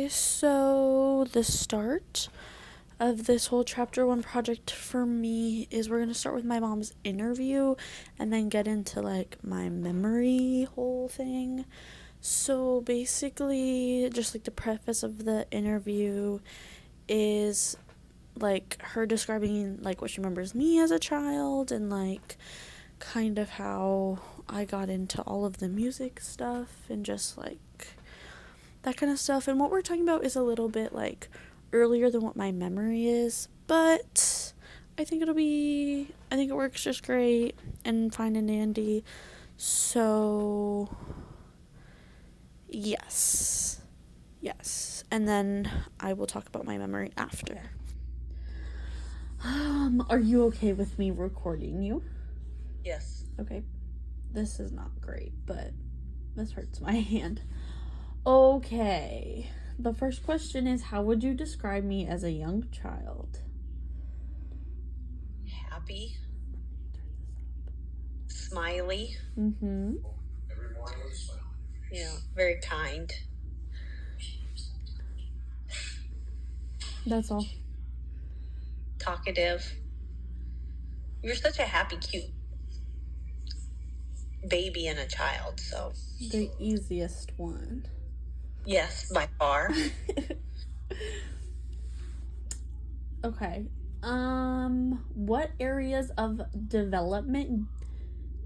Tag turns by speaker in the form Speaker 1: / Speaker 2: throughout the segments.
Speaker 1: Okay, so the start of this whole chapter 1 project for me is we're going to start with my mom's interview and then get into like my memory whole thing. So basically, just like the preface of the interview is like her describing like what she remembers me as a child and like kind of how I got into all of the music stuff and just like that kind of stuff. And what we're talking about is a little bit like earlier than what my memory is, but I think it works just great and fine and dandy. So yes. And then I will talk about my memory after. Are you okay with me recording you?
Speaker 2: Yes.
Speaker 1: Okay. This is not great, but this hurts my hand. Okay. The first question is, how would you describe me as a young child?
Speaker 2: Happy. Smiley.
Speaker 1: Mm-hmm.
Speaker 2: Yeah. Very kind.
Speaker 1: That's all.
Speaker 2: Talkative. You're such a happy, cute baby and a child, so.
Speaker 1: The easiest one.
Speaker 2: Yes, by far.
Speaker 1: Okay. What areas of development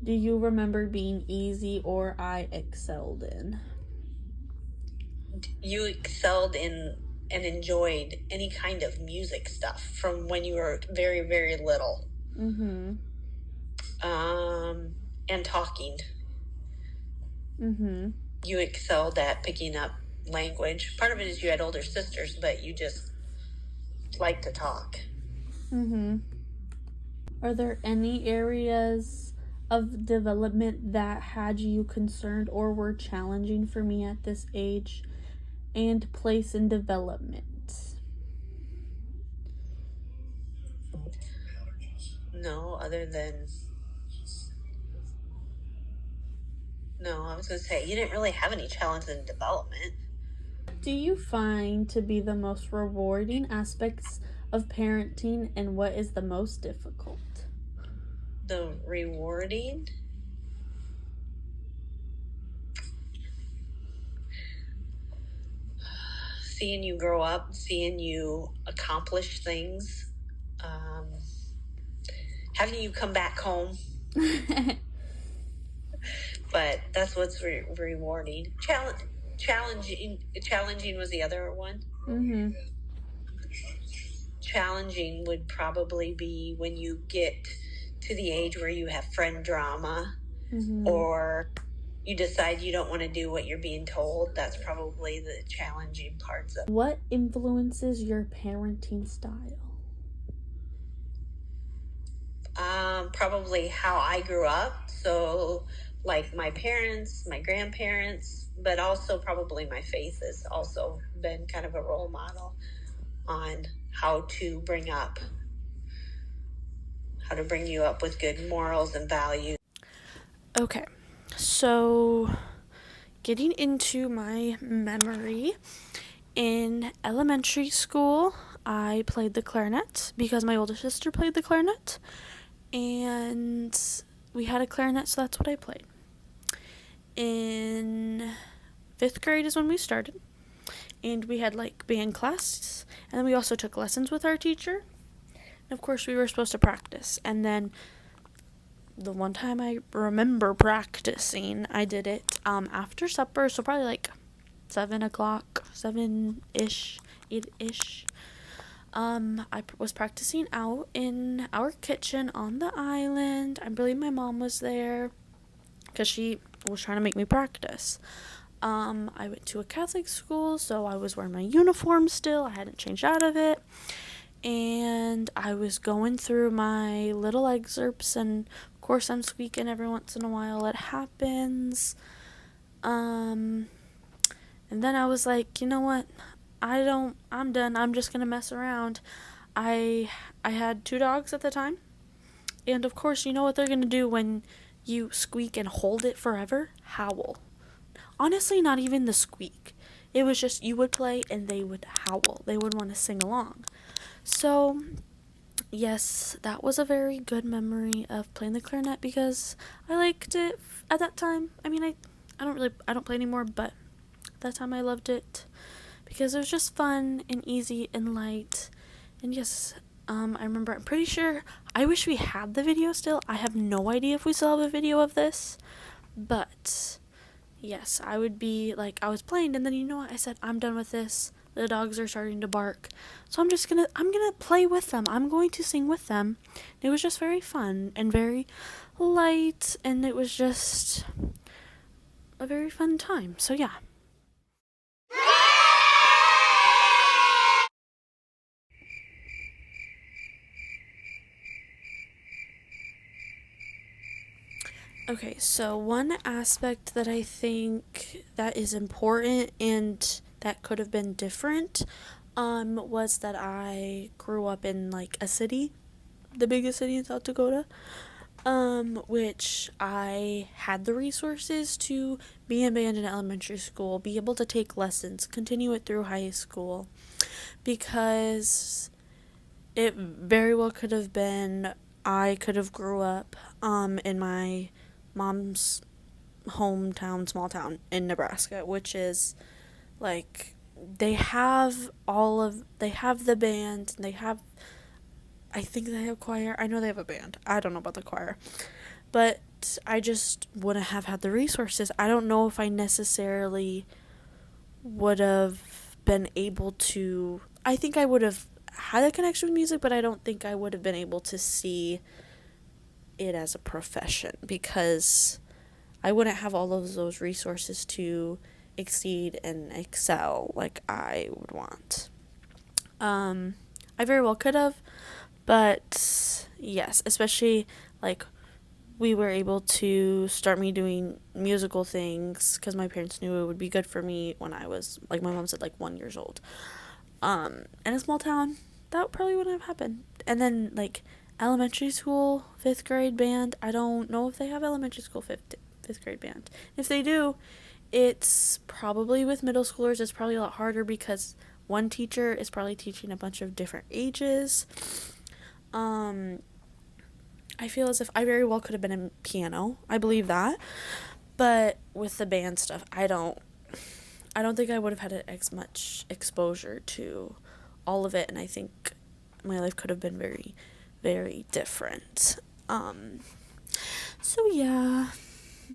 Speaker 1: do you remember being easy or I excelled in?
Speaker 2: You excelled in and enjoyed any kind of music stuff from when you were very, very little.
Speaker 1: Mm-hmm.
Speaker 2: And talking.
Speaker 1: Mm-hmm.
Speaker 2: You excelled at picking up language. Part of it is you had older sisters, but you just like to talk.
Speaker 1: Mm-hmm. Are there any areas of development that had you concerned or were challenging for me at this age and place in development?
Speaker 2: No, other than... No, I was going to say, you didn't really have any challenge in development.
Speaker 1: Do you find to be the most rewarding aspects of parenting, and what is the most difficult?
Speaker 2: The rewarding? Seeing you grow up, seeing you accomplish things, having you come back home. But that's what's rewarding. Challenging was the other one.
Speaker 1: Mm-hmm.
Speaker 2: Challenging would probably be when you get to the age where you have friend drama,
Speaker 1: Mm-hmm.
Speaker 2: or you decide you don't want to do what you're being told. That's probably the challenging parts of it.
Speaker 1: What influences your parenting style?
Speaker 2: Probably how I grew up. So, like my parents, my grandparents, but also probably my faith has also been kind of a role model on how to bring you up with good morals and values.
Speaker 1: Okay, so getting into my memory, in elementary school, I played the clarinet because my older sister played the clarinet, and we had a clarinet, so that's what I played. In 5th grade is when we started, and we had like band class, and then we also took lessons with our teacher, and of course we were supposed to practice. And then the one time I remember practicing, I did it after supper, so probably like 7 o'clock, 7-ish, 8-ish. I was practicing out in our kitchen on the island. I believe my mom was there because she was trying to make me practice. I went to a Catholic school, so I was wearing my uniform still. I hadn't changed out of it. And I was going through my little excerpts, and of course I'm squeaking every once in a while. It happens. And then I was like, you know what? I'm done. I'm just going to mess around. I had 2 dogs at the time. And of course, you know what they're going to do when you squeak and hold it forever? Howl. Honestly, not even the squeak. It was just you would play and they would howl. They would want to sing along. So, yes, that was a very good memory of playing the clarinet because I liked it at that time. I mean, I don't play anymore, but at that time I loved it because it was just fun and easy and light. And yes, I remember, I'm pretty sure, I wish we had the video still. I have no idea if we still have a video of this, but yes, I would be like, I was playing, and then you know what? I said, I'm done with this. The dogs are starting to bark. So I'm gonna play with them. I'm going to sing with them. It was just very fun and very light, and it was just a very fun time. So yeah. Okay, so one aspect that I think that is important and that could have been different was that I grew up in like a city, the biggest city in South Dakota, which I had the resources to be in band in elementary school, be able to take lessons, continue it through high school, because it very well could have been I could have grew up in my mom's hometown, small town in Nebraska, which is like they have the band, they have, I think they have choir. I know they have a band. I don't know about the choir. But I just wouldn't have had the resources. I don't know if I necessarily would have been able to, I think I would have had a connection with music, but I don't think I would have been able to see it as a profession because I wouldn't have all of those resources to exceed and excel like I would want. I very well could have, but yes, especially like we were able to start me doing musical things because my parents knew it would be good for me when I was, like my mom said, like 1 year old. In a small town, that probably wouldn't have happened. And then like elementary school, 5th grade band, I don't know if they have elementary school fifth grade band. If they do, it's probably with middle schoolers, it's probably a lot harder because one teacher is probably teaching a bunch of different ages. I feel as if I very well could have been in piano. I believe that. But with the band stuff, I don't think I would have had as much exposure to all of it, and I think my life could have been very, very different. So yeah,